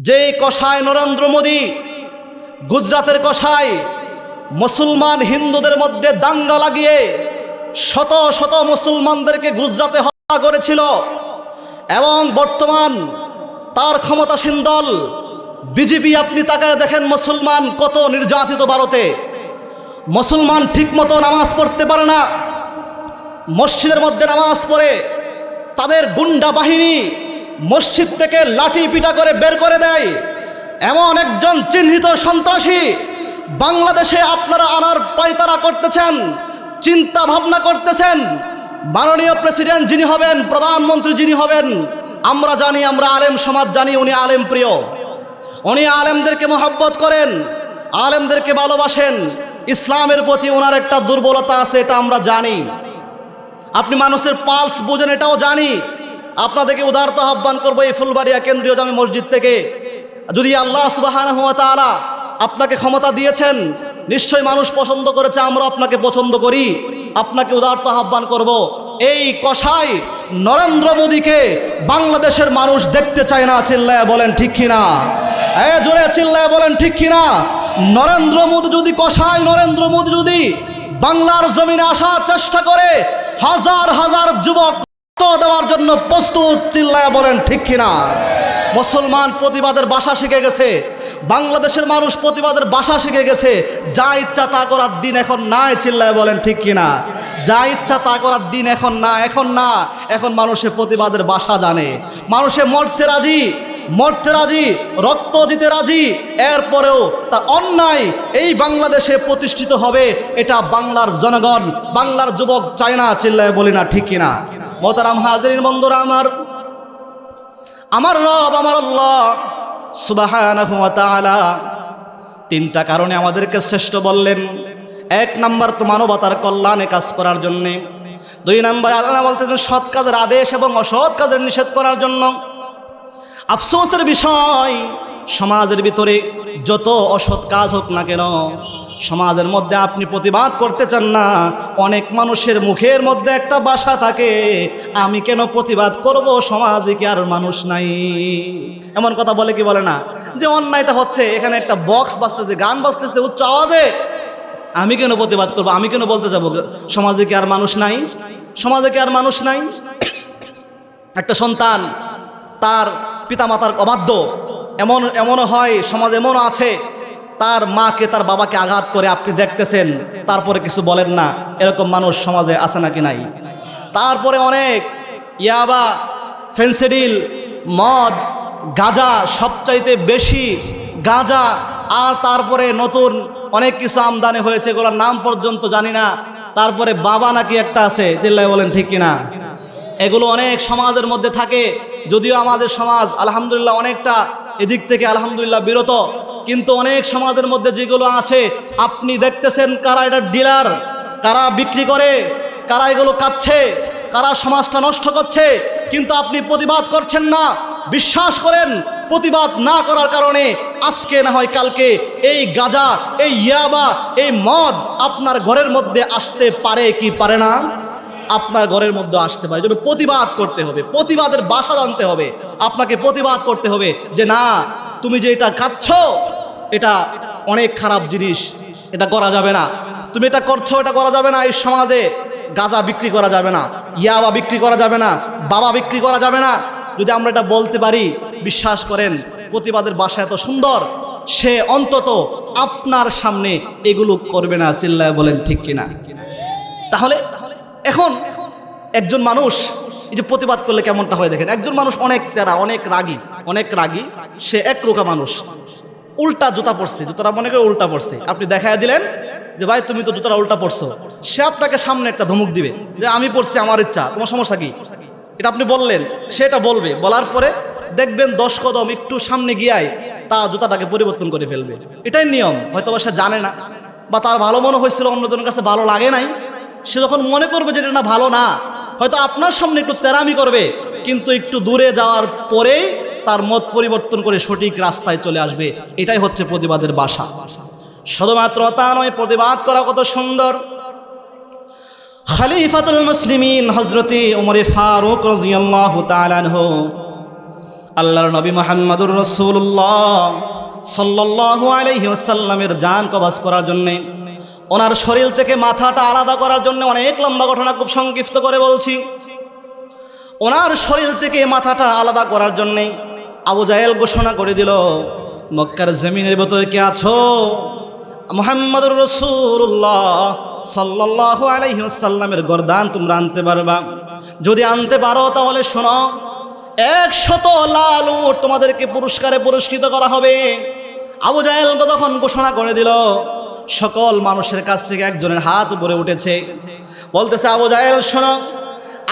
যেই কসাই নরেন্দ্র মোদী, গুজরাটের কসাই, মুসলমান হিন্দুদের মধ্যে দাঙ্গা লাগিয়ে শত শত মুসলমানদেরকে গুজরাটে হত্যা করেছিল, এবং বর্তমান তার ক্ষমতাসীন দল বিজেপি, আপনি তাকায় দেখেন মুসলমান কত নির্যাতিত। ভারতে মুসলমান ঠিকমতো নামাজ পড়তে পারে না, মসজিদের মধ্যে নামাজ পড়ে তাদের গুন্ডা বাহিনী মসজিদ থেকে লাঠি পিটা করে বের করে দেয়। এমন একজন চিহ্নিত সন্ত্রাসী বাংলাদেশে আপনারা আনার পায়তারা করতেছেন, চিন্তা ভাবনা করতেছেন। মাননীয় প্রেসিডেন্ট যিনি হবেন, প্রধানমন্ত্রী যিনি হবেন, আমরা জানি, আমরা আলেম সমাজ জানি, উনি আলেম প্রিয়, উনি আলেমদেরকে মহব্বত করেন, আলেমদেরকে ভালোবাসেন। ইসলামের প্রতি ওনার একটা দুর্বলতা আছে, এটা আমরা জানি। আপনি মানুষের পালস বোঝেন, এটাও জানি। আপনাদেরকে উদারত আহ্বান করবো, এই ফুলবাড়িয়া কেন্দ্রীয় জামে মসজিদ থেকে, যদি আল্লাহ সুবহানাহু ওয়া তাআলা আপনাকে ক্ষমতা দিয়েছেন, নিশ্চয়ই মানুষ পছন্দ করেছে, আমরা আপনাকে পছন্দ করি, আপনাকে উদারত আহ্বান করব, এই কসাই নরেন্দ্র মোদীকে বাংলাদেশের মানুষ দেখতে চায় না। চিল্লায় বলেন ঠিক কিনা? জোরে চিল্লায় বলেন ঠিক কিনা? নরেন্দ্র মোদী যদি কসাই, নরেন্দ্র মোদী যদি বাংলার জমিনে আসার চেষ্টা করে, হাজার হাজার যুবক দেওয়ার জন্য প্রস্তুত। চিল্লায় বলেন ঠিক কিনা? মুসলমান প্রতিবাদের ভাষা শিখে গেছে, বাংলাদেশের মানুষ প্রতিবাদের ভাষা শিখে গেছে। যা ইচ্ছা তা করার দিন এখন নাই। চিল্লায় বলেন ঠিক কিনা? যা ইচ্ছা তা করার দিন এখন না, এখন না। এখন মানুষে প্রতিবাদের ভাষা জানে, মানুষে মরতে রাজি, মরতে রাজি, রক্ত দিতে রাজি। এরপরেও তার অন্যায় এই বাংলাদেশে প্রতিষ্ঠিত হবে, এটা বাংলার জনগণ, বাংলার যুবক চায় না। চিল্লায় বলি না ঠিক কিনা? মোহতারাম হাজিরিন, বন্ধুরা আমার রব, আমার আল্লাহ সুবহানাহু ওয়া তাআলা তিনটা কারণে আমাদেরকে শ্রেষ্ঠ বললেন। এক নাম্বার তো মানবতার কল্যাণে কাজ করার জন্য। দুই নাম্বার আল্লাহ বলতেছেন সৎ কাজের আদেশ এবং অসৎ কাজের নিষেধ করার জন্য। আফসোসের বিষয়, সমাজের ভিতরে যত অসৎ কাজ হোক না কেন, সমাজের মধ্যে আপনি প্রতিবাদ করতে চান না। অনেক মানুষের মুখের মধ্যে একটা ভাষা থাকে, আমি কেন প্রতিবাদ করব, সমাজে কি আর মানুষ নাই? এমন কথা বলে কি বলে না, যে অন্যায়টা হচ্ছে, এখানে একটা বক্স বাজতেছে, গান বাজতেছে উচ্চ আওয়াজে, আমি কেন প্রতিবাদ করব, আমি কেন বলতে যাব সমাজে কি আর মানুষ নাই? সমাজে কি আর মানুষ নাই? একটা সন্তান তার পিতামাতার অবাধ্য, এমনও হয়, সমাজ এমনও আছে, তার মাকে তার বাবাকে আঘাত করে আপনি দেখতেছেন, তারপরে কিছু বলেন না। এরকম মানুষ সমাজে আছে নাকি নাই? তারপরে অনেক ইয়াবা, ফেন্সিডিল, মদ, গাঁজা, সবচাইতে বেশি গাঁজা, আর তারপরে নতুন অনেক কিছু আমদানি হয়েছে, এগুলোর নাম পর্যন্ত জানি না। তারপরে বাবা নাকি একটা আছে, চিল্লায় বলেন ঠিক কিনা? এগুলো অনেক সমাজের মধ্যে থাকে। যদিও আমাদের সমাজ আলহামদুলিল্লাহ অনেকটা এদিক থেকে আলহামদুলিল্লাহ বিরত, কিন্তু অনেক সমাজের মধ্যে যেগুলো আছে আপনি দেখতেছেন, কারা এটা ডিলার, কারা বিক্রি করে, কারা এগুলো খাচ্ছে, কারা সমাজটা নষ্ট করছে, কিন্তু আপনি প্রতিবাদ করছেন না। বিশ্বাস করেন, প্রতিবাদ না করার কারণে আজকে না হয় কালকে এই গাঁজা, এই ইয়াবা, এই মদ আপনার ঘরের মধ্যে আসতে পারে কি পারে না? আপনার ঘরের মধ্যে আসতে পারে। জন্য প্রতিবাদ করতে হবে, প্রতিবাদের ভাষা জানতে হবে। আপনাকে প্রতিবাদ করতে হবে যে না, তুমি যে এটা খাচ্ছ এটা অনেক খারাপ জিনিস, এটা করা যাবে না। তুমি এটা করছো, এটা করা যাবে না। এই সমাজে গাঁজা বিক্রি করা যাবে না, ইয়াবা বিক্রি করা যাবে না, বাবা বিক্রি করা যাবে না। যদি আমরা এটা বলতে পারি, বিশ্বাস করেন প্রতিবাদের ভাষা এত সুন্দর, সে অন্তত আপনার সামনে এগুলো করবে না। চিল্লায় বলেন ঠিক কিনা? তাহলে এখন একজন মানুষ এই যে প্রতিবাদ করলে কেমনটা হয় দেখেন। একজন মানুষ অনেক তেরা, অনেক রাগী, সে একরোখা মানুষ, উল্টা জুতা পরছে, জুতাটা মনে করে উল্টা পড়ছে, আপনি দেখায় দিলেন যে ভাই তুমি তো জুতাটা উল্টা পড়ছো, সে আপনাকে সামনে একটা ধমক দিবে যে আমি পড়ছি, আমার ইচ্ছা, তোমার সমস্যা কি? এটা আপনি বললেন, সেটা বলবে, বলার পরে দেখবেন 10 কদম একটু সামনে গিয়াই তার জুতাটাকে পরিবর্তন করে ফেলবে। এটাই নিয়ম। হয়তো সে জানে না, বা তার ভালো মনে হয়েছিল, অন্যজনের কাছে ভালো লাগে নাই, সে যখন মনে করবে যে এটা না ভালো না, হয়তো আপনার সামনে একটু তেরামি করবে, কিন্তু একটু দূরে যাওয়ার পরেই তার মত পরিবর্তন করে সঠিক রাস্তায় চলে আসবে। এটাই হচ্ছে প্রতিবাদের ভাষা। শুধুমাত্র তা নয়, প্রতিবাদ করা কত সুন্দর। খলিফাতুল মুসলিমিন হযরতে ওমর ফারুক রাদিয়াল্লাহু তাআলা আনহু আল্লাহর নবী মুহাম্মদুর রাসূলুল্লাহ সাল্লাল্লাহু আলাইহি ওয়াসাল্লামের জান কবজ করার জন্য, ওনার শরীর থেকে মাথাটা আলাদা করার জন্য, অনেক লম্বা ঘটনা খুব সংক্ষিপ্ত করে বলছি। ওনার শরীর থেকে মাথাটা আলাদা করার জন্য আবু জাহেল ঘোষণা করে দিল, মক্কার জমিনের ভিতরে কে আছো? মুহাম্মদুর রাসূলুল্লাহ সাল্লাল্লাহু আলাইহি ওয়াসাল্লামের গর্দান তোমরা আনতে পারবা? যদি আনতে পারো তাহলে শোনো, 100 লাল উট তোমাদেরকে পুরস্কারে পুরস্কৃত করা হবে। আবু জাহেল তখন ঘোষণা করে দিল। সকল মানুষের কাছ থেকে একজনের হাত উপরে উঠেছে, বলতেছে, আবু জাহেল শোনো,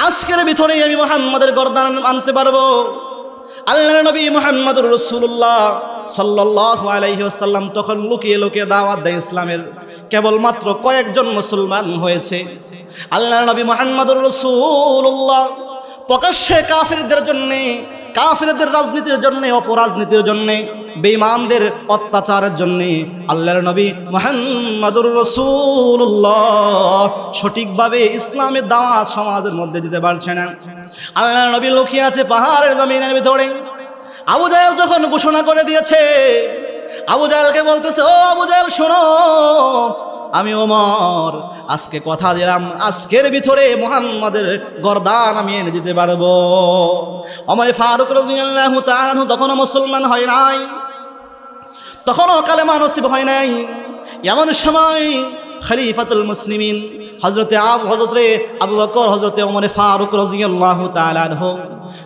আজকের ভিতরেই আমি মুহাম্মাদের গর্দান আনতে পারবো। আল্লাহর নবী মুহাম্মদুর রাসূলুল্লাহ সাল্লাল্লাহু আলাইহি ওয়াসাল্লাম তখন লুকিয়ে লুকিয়ে দাওয়াত দেয় ইসলামের। কেবলমাত্র কয়েকজন মুসলমান হয়েছে। আল্লাহর নবী মুহাম্মদুর রাসূলুল্লাহ প্রকাশ্যে কাফিরদের জন্য, কাফিরদের রাজনীতির জন্য, অপরাজনীতির জন্য, বেঈমানদের অত্যাচারের জন্য আল্লাহর নবী মুহাম্মদুর রাসূলুল্লাহ সঠিকভাবে ইসলামের দাওয়াত সমাজের মধ্যে দিতে পারছে না। আল্লাহর নবী লুকিয়ে আছে পাহাড়ের জমিনের ভিতরে। আবু জাহেল যখন ঘোষণা করে দিয়েছে, আবু জাহেলকে বলতেছে, ও আবু জাহেল শোনো, আমি ওমর আজকে কথা দিলাম, আজকের ভিতরে মুহাম্মাদের গর্দান আমি এনে দিতে পারবো। ওমর ফারুক রাদিয়াল্লাহু তাআলা তখনও মুসলমান হয় নাই, তখনও কালেমা নসিব হয় নাই। এমন সময় খলিফাতুল মুসলিমিন হযরতে আবু বকর, হযরতে ওমর ফারুক রাদিয়াল্লাহু তাআলা আনহু,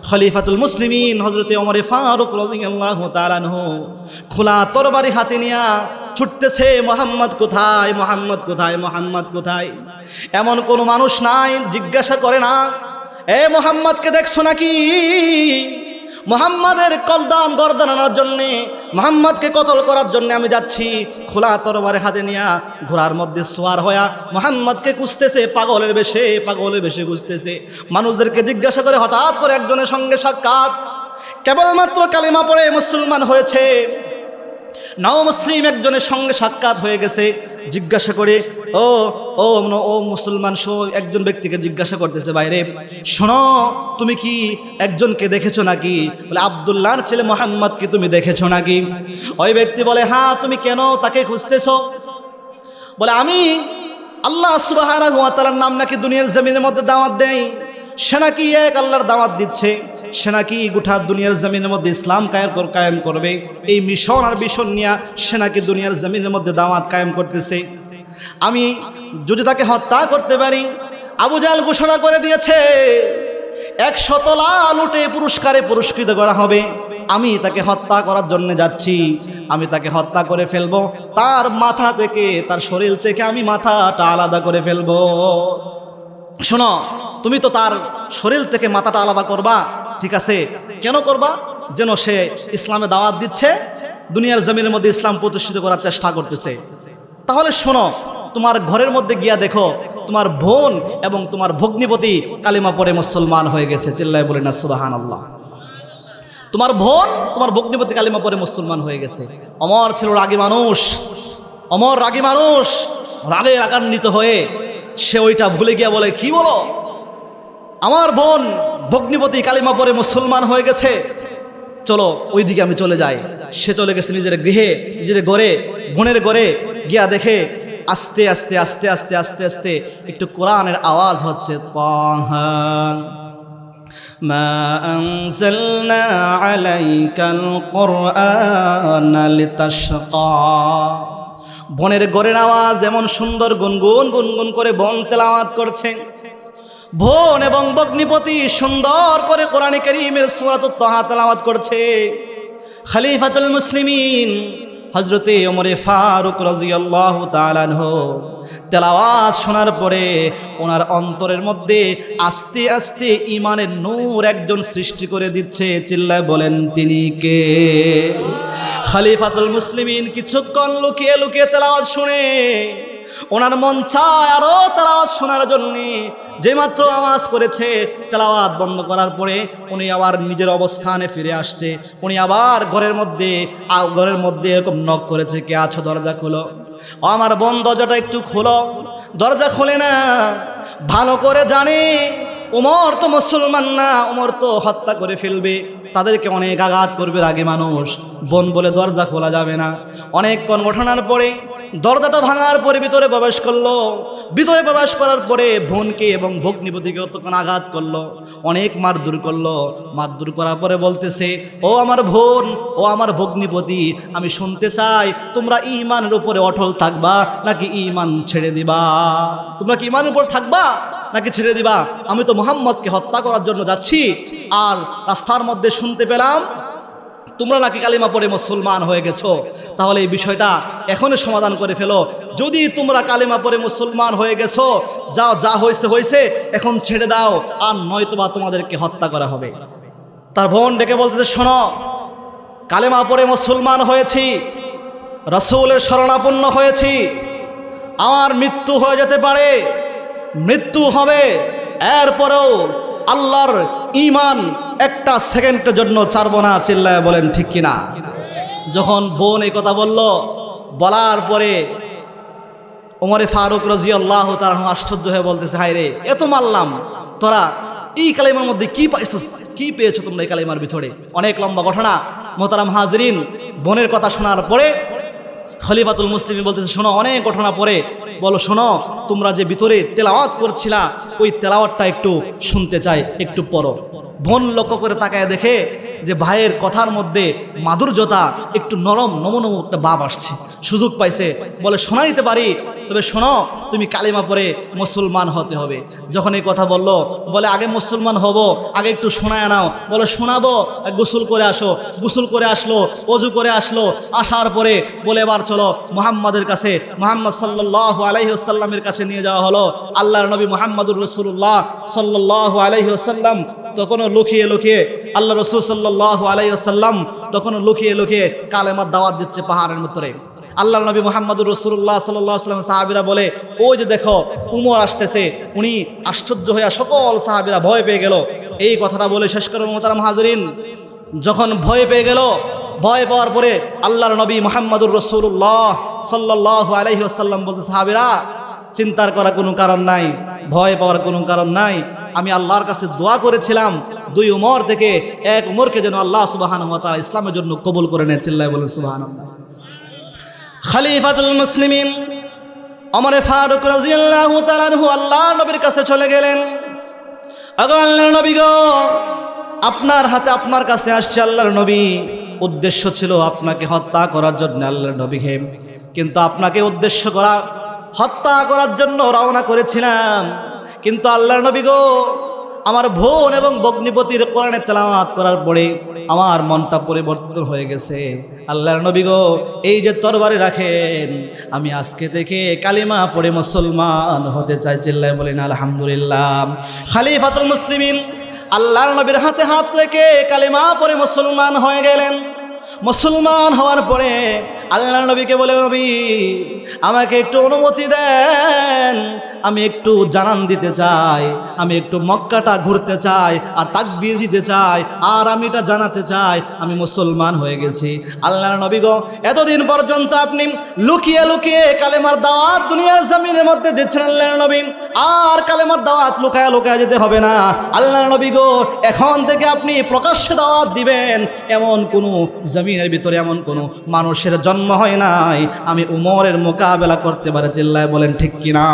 খলিফাতুল মুসলিমিন হযরতে ওমর ফারুক রাদিয়াল্লাহু তাআলা আনহু খোলা তরবারি হাতে নিয়ে ছুটতেছে, মুহাম্মদ কোথায়, মুহাম্মদ কোথায়, মুহাম্মদ কোথায়। এমন কোন মানুষ নাই জিজ্ঞাসা করে না, এ মুহাম্মদকে দেখছো নাকি? মুহাম্মাদের গর্দান আনার জন্যে, মুহাম্মদকে কতল করার জন্য আমি যাচ্ছি। খোলা তরবারি হাতে নিয়ে ঘোড়ার মধ্যে সোয়ার হয়া মুহাম্মদকে খুঁজতেছে, পাগলের বেশে খুঁজতেছে। মানুষদেরকে জিজ্ঞাসা করে হঠাৎ করে একজনের সঙ্গে সাক্ষাৎ, কেবলমাত্র কালিমা পড়ে মুসলমান হয়েছে, নাও মুসলিম একজনের সঙ্গে সাক্ষাৎ হয়ে গেছে। জিজ্ঞাসা করে, ও ও ও মুসলমান একজন ব্যক্তিকে জিজ্ঞাসা করতেছে, বাইরে শোনো, তুমি কি একজনকে দেখেছো নাকি? বলে, আব্দুল্লাহর ছেলে মুহাম্মদকে তুমি দেখেছো নাকি? ওই ব্যক্তি বলে, হ্যাঁ। তুমি কেন তাকে খুঁজতেছো? বলে, আমি আল্লাহ সুবহানাহু ওয়া তাআলার নাম নাকি দুনিয়ার জমিনের মধ্যে দাওয়াত দেই, সে নাকি এক আল্লাহর দাওয়াত দিচ্ছে, সে নাকি গোটা দুনিয়ার জমিনের মধ্যে ইসলাম কায়েম করবে, এই মিশন আর ভিশন নিয়ে সে নাকি দুনিয়ার জমিনের মধ্যে দাওয়াত কায়েম করতেছে। আমি যদি তাকে হত্যা করতে পারি, আবু জাহেল ঘোষণা করে দিয়েছে 100 লাল উটে পুরস্কারে পুরস্কৃত করা হবে। আমি তাকে হত্যা করার জন্য যাচ্ছি, আমি তাকে হত্যা করে ফেলবো, তার মাথা থেকে, তার শরীর থেকে আমি মাথাটা আলাদা করে ফেলবো। শোনো, তুমি তো তার শরীর থেকে মাথাটা আলাদা করবা, ঠিক আছে? কেন করবা? যেন সে ইসলামে দাওয়াত দিচ্ছে, দুনিয়ার জমিনের মধ্যে ইসলাম প্রতিষ্ঠিত করার চেষ্টা করতেছে। তাহলে শোনো, তোমার ঘরের মধ্যে গিয়া দেখো, তোমার বোন এবং তোমার ভগ্নিপতি কালিমা পড়ে মুসলমান হয়ে গেছে। চিল্লায় বলেন না সুবহানাল্লাহ। তোমার বোন, তোমার ভগ্নিপতি কালিমা পড়ে মুসলমান হয়ে গেছে। ওমর ছিল রাগী মানুষ, ওমর রাগী মানুষ, রাগে রাগান্বিত হয়ে সে ওইটা ভুলে গিয়া বলে, কি বলো? আমার বোন ভগ্নিপতি কালিমা পড়ে মুসলমান হয়ে গেছে, চলো ওইদিকে আমি চলে যাই। সে চলে গেছে নিজের গৃহে, নিজের ঘরে, বোনের ঘরে গিয়া দেখে আস্তে আস্তে আস্তে আস্তে আস্তে আস্তে একটু কোরআনের আওয়াজ হচ্ছে, তাহা মা আনজালনা আলাইকাল কুরআনা লিতাশকা। বোনের ঘরের আওয়াজ এমন সুন্দর, গুনগুন গুনগুন করে বোন তেলাওয়াত করছে। বোন এবং ভগ্নিপতি সুন্দর করে কোরআন কারীমের সূরাতুত তাহা তেলাওয়াত করছে। খলিফাতুল মুসলিমিন হযরতে ওমর ফারুক রাদিয়াল্লাহু তাআলা আনহু তেলাওয়াত শোনার পরে ওনার অন্তরের মধ্যে আস্তে আস্তে ঈমানের নূর একজন সৃষ্টি করে দিচ্ছে। চিল্লায় বলেন, তিনি কে? খলিফাতুল মুসলিমিন কিছুক্ষণ লুকিয়ে লুকিয়ে তেলাওয়াত শুনে ওনার মন চায় আরো তেলাওয়াত শোনার জন্য। যেমাত্র আওয়াজ করেছে, তেলাওয়াত বন্ধ করার পরে উনি আবার নিজের অবস্থানে ফিরে আসছে। উনি আবার ঘরের মধ্যে এরকম নক করেছে, কে আছো? দরজা খুলো। আমার বোন দরজাটা একটু খোলো। দরজা খোলে না, ভালো করে জানে ওমর তো মুসলমান না, ওমর তো হত্যা করে ফেলবে, তাদেরকে অনেক আঘাত করবে আগে মানুষ। বোন বলে দরজা খোলা যাবে না। অনেকক্ষণ ঘটনার পরে দরজাটা ভাঙার পরে ভিতরে প্রবেশ করলো। ভিতরে প্রবেশ করার পরে বোনকে এবং ভগ্নিপতিকে অতক্ষণ আঘাত করলো, অনেক মারধর করলো। মারধর করার পরে বলতেছে, ও আমার বোন, ও আমার ভগ্নিপতি, আমি শুনতে চাই তোমরা ঈমানের উপরে অটল থাকবা নাকি ঈমান ছেড়ে দিবা? তোমরা কি ঈমানের উপর থাকবা নাকি ছেড়ে দিবা? আমি তো মুহাম্মদকে হত্যা করার জন্য যাচ্ছি, আর রাস্তার মধ্যে শুনতে পেলাম তোমরা নাকি কালিমা পড়ে মুসলমান হয়ে গেছো। তাহলে এই বিষয়টা এখনই সমাধান করে ফেলো। যদি তোমরা কালিমা পড়ে মুসলমান হয়ে গেছো, যাও, যা হয়েছে হয়েছে, এখন ছেড়ে দাও, আর নয়তোবা তোমাদেরকে হত্যা করা হবে। তার বোন ডেকে বলতেছে, শোনো, কালিমা পড়ে মুসলমান হয়েছি, রাসূলের শরণাপন্ন হয়েছি, আমার মৃত্যু হয়ে যেতে পারে, মৃত্যু হবে, এরপরেও আল্লাহর ঈমান একটা সেকেন্ডের জন্য ছাড়বো না। চিল্লায় বলেন ঠিক কিনা? যখন বোন এই কথা বলার পরে ওমরে ফারুক রাদিয়াল্লাহু তাআলা আশ্চর্য হয়ে বলতেছে, হায় রে, এত মারলাম, তোরা এই কালিমার মধ্যে কি পাইছো, কি পেয়েছো তোমরা এই কালিমার ভিতরে? অনেক লম্বা ঘটনা। মোহতারাম হাজরিন, বোনের কথা শোনার পরে খলিফাতুল মুসলিমিন বলতেছে, শোনো, অনেক ঘটনা পরে বলো, শোনো, তোমরা যে ভিতরে তেলাওয়াত করছিলা, ওই তেলাওয়াতটা একটু শুনতে চাই, একটু পড়ো। বোন লক্ষ্য করে তাকায় দেখে যে ভাইয়ের কথার মধ্যে মাধুর্যতা, একটু নরম নমনম একটা ভাব আসছে। সুযোগ পাইছে, বলে শোনাইতে পারি, তবে শোনো, তুমি কালিমা পড়ে মুসলমান হতে হবে। যখন এই কথা বললো, বলে আগে মুসলমান হব, আগে একটু শোনায় নাও। বলে শোনাবো, গোসল করে আসো। গোসল করে আসলো, ওযু করে আসলো। আসার পরে বলে এবার চলো মুহাম্মাদের কাছে, মুহাম্মদ সাল্লাল্লাহু আলাইহি ওয়াসাল্লামের কাছে নিয়ে যাওয়া হলো। আল্লাহর নবী মুহাম্মদুর রাসূলুল্লাহ সাল্লাল্লাহু আলাইহি ওয়াসাল্লাম তখনও লুকিয়ে লুকিয়ে, আল্লাহ রাসূল সাল্লাল্লাহু আলাইহি ওয়াসাল্লাম তখনও লুকিয়ে লুকিয়ে কালেমার দাওয়াত দিচ্ছে পাহাড়ের ভিতরে। আল্লাহ নবী মুহাম্মদুর রাসূলুল্লাহ সাল্লাল্লাহু আলাইহি ওয়াসাল্লাম সাহাবীরা বলে, ওই যে দেখো উমর আসতেছে। উনি আশ্চর্য হয়ে সকল সাহাবীরা ভয় পেয়ে গেল। এই কথাটা বলে শেষ করে মোহতারাম হাজরিন, যখন ভয় পেয়ে গেল, ভয় পাওয়ার পরে আল্লাহর নবী মুহাম্মদুর রাসূলুল্লাহ সাল্লাল্লাহু আলাইহি ওয়াসাল্লাম বলতে, সাহাবীরা, চিন্তার করার কোনো কারণ নাই, ভয় পাওয়ার কোনো কারণ নাই। আমি আল্লাহর কাছে দোয়া করেছিলাম, দুই উমর থেকে এক উমরকে যেন আল্লাহ সুবহানাহু ওয়া তাআলা ইসলামের জন্য কবুল করে নেন। চিল্লায় বলেন সুবহানাল্লাহ। খলিফাতুল মুসলিমিন ওমর ফারুক রাদিয়াল্লাহু তাআলা আনহু আল্লাহর নবীর কাছে চলে গেলেন। আগো আল্লাহর নবী গো, আপনার হাতে, আপনার কাছে আসছে আল্লাহর নবী। উদ্দেশ্য ছিল আপনাকে হত্যা করার জন্য আল্লাহর নবীকে, কিন্তু আপনাকে উদ্দেশ্য করা, হত্যা করার জন্য রওনা করেছিলাম। কিন্তু আল্লাহর নবী গো, আমার বোন এবং ভগ্নিপতির কোরআনে তেলাওয়াত করার পরে আমার মনটা পরিবর্তন হয়ে গেছে। আল্লাহর নবী গো, এই যে তরবারি রাখেন, আমি আজকে থেকে কালিমা পড়ে মুসলমান হতে চাই। চিল্লায় বলেন আলহামদুলিল্লাহ। খলিফাতুল মুসলিমিন আল্লাহর নবীর হাতে হাত রেখে কালিমা পড়ে মুসলমান হয়ে গেলেন। মুসলমান হওয়ার পরে আল্লাহর নবীকে বলে, নবী, আমাকে একটু অনুমতি দেন, আমি একটু জানান দিতে চাই, আমি একটু মক্কাটা ঘুরতে চাই, আর তাকবীর দিতে চাই, আর আমি এটা জানাতে চাই আমি মুসলমান হয়ে গেছি। আল্লাহর নবী গো, এতদিন পর্যন্ত আপনি লুকিয়ে লুকিয়ে কালেমার দাওয়াত দুনিয়ার জমিনের মধ্যে দিচ্ছেন আল্লাহর নবী, আর কালেমার দাওয়াত লুকায়া লুকায়া যেতে হবে না। আল্লাহর নবী গো, এখন থেকে আপনি প্রকাশ্যে দাওয়াত দিবেন। এমন কোনো জমিনের ভিতরে এমন কোনো মানুষের জন্ম হয় নাই আমি উমরের মোকাবেলা করতে পারে। চিল্লায় বলেন ঠিক কিনা?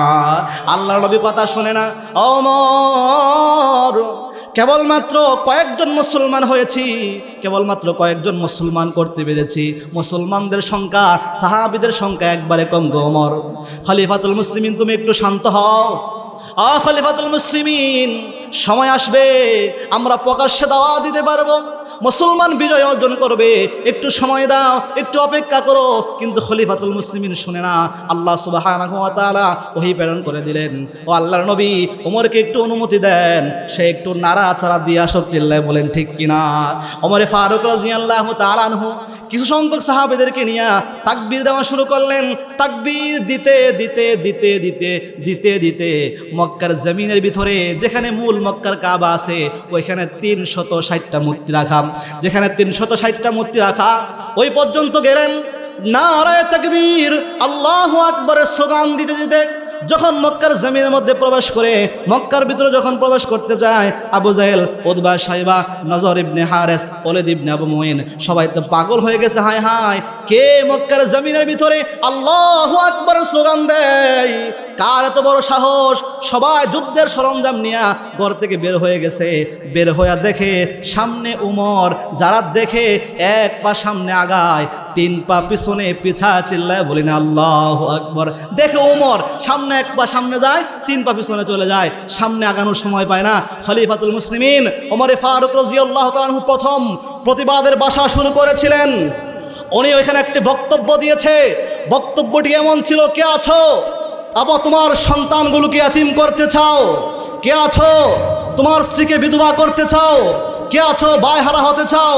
আল্লাহর নবী কথা শুনে না। ওমর, কেবলমাত্র কয়েকজন মুসলমান হয়েছি, কেবলমাত্র কয়েকজন মুসলমান করতে পেরেছি। মুসলমানদের সংখ্যা, সাহাবীদের সংখ্যা একবারে কম গো ওমর। খলিফাতুল মুসলিমিন, তুমি একটু শান্ত হও। খলিফাতুল মুসলিমিন, সময় আসবে আমরা প্রকাশ্যে দাওয়াত দিতে পারবো, মুসলমান বিজয় অর্জন করবে, একটু সময় দাও, একটু অপেক্ষা করো। কিন্তু খলিফাতুল মুসলিমিন শুনে না। আল্লাহ সুবহানাহু ওয়া তাআলা ওহী প্রেরণ করে দিলেন, ও আল্লাহর নবী, ওমরকে একটু অনুমতি দেন, সে একটু নাড়াচাড়া দিয়ে আসুক। চিল্লায় বলেন ঠিক কিনা? ওমর ফারুক রাদিয়াল্লাহু তাআলা আনহু কিছু সংখ্যক সাহাবীদেরকে নিয়ে তাকবীর দেওয়া শুরু করলেন। তাকবীর দিতে দিতে দিতে দিতে দিতে দিতে মক্কার জমিনের ভিতরে, যেখানে মূল মক্কার কাবা আছে, ওইখানে 360টা মূর্তি রাখা, যেখানে 360টা মূর্তি রাখা, ওই পর্যন্ত গেলেন। নারায়ে তাকবীর, আল্লাহু আকবারের স্লোগান দিতে দিতে যখন মক্কার জমিনের মধ্যে প্রবেশ করে, মক্কার ভিতরে যখন প্রবেশ করতে যায়, আবু জাহেল, উতবা, শাইবা, নজর ইবনে হারেস, ওলীদ ইবনে আবু মুঈন সবাই তো পাগল হয়ে গেছে। হায় হায়, কে মক্কার জমিনের ভিতরে আল্লাহু আকবার স্লোগান দেয়? কার এত বড় সাহস? সবাই যুদ্ধের সরঞ্জাম নিয়ে ঘর থেকে বের হয়ে গেছে। বের হয়ে দেখে সামনে উমর, যারা দেখে এক পা সামনে আগায়, 3 পা পিছনে, পিছা চিল্লায় বলি না আল্লাহু আকবার। দেখে উমর সামনে এক পা সামনে যায়, 3 পা পিছনে চলে যায়, সামনে আগানোর সময় পায় না। খলিফাতুল মুসলিমিন ওমর ফারুক রাদিয়াল্লাহু তাআলা আনহু প্রথম প্রতিবাদের ভাষা শুরু করেছিলেন। উনি ওইখানে একটি বক্তব্য দিয়েছে। বক্তব্যটি এমন ছিল, কে আছো আবার তোমার সন্তানগুলোকে ইয়াতীম করতে চাও? কে আছো তোমার স্ত্রীকে বিধবা করতে চাও? কে আছো ভাই হারা হতে চাও?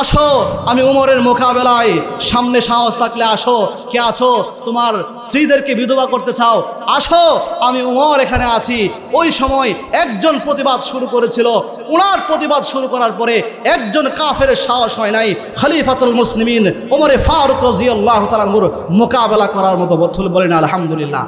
আসো, আমি উমরের মোকাবেলায়, সামনে সাহস থাকলে আসো। কে আছো তোমার স্ত্রীদেরকে বিধবা করতে চাও? আসো, আমি উমর এখানে আছি। ওই সময় একজন প্রতিবাদ শুরু করেছিল। উনার প্রতিবাদ শুরু করার পরে একজন কাফের সাহস হয় নাই খলিফাতুল মুসলিমিন ওমর ফারুক রাদিয়াল্লাহু তাআলা আনহুর মোকাবেলা করার মতো। বলেন আলহামদুলিল্লাহ।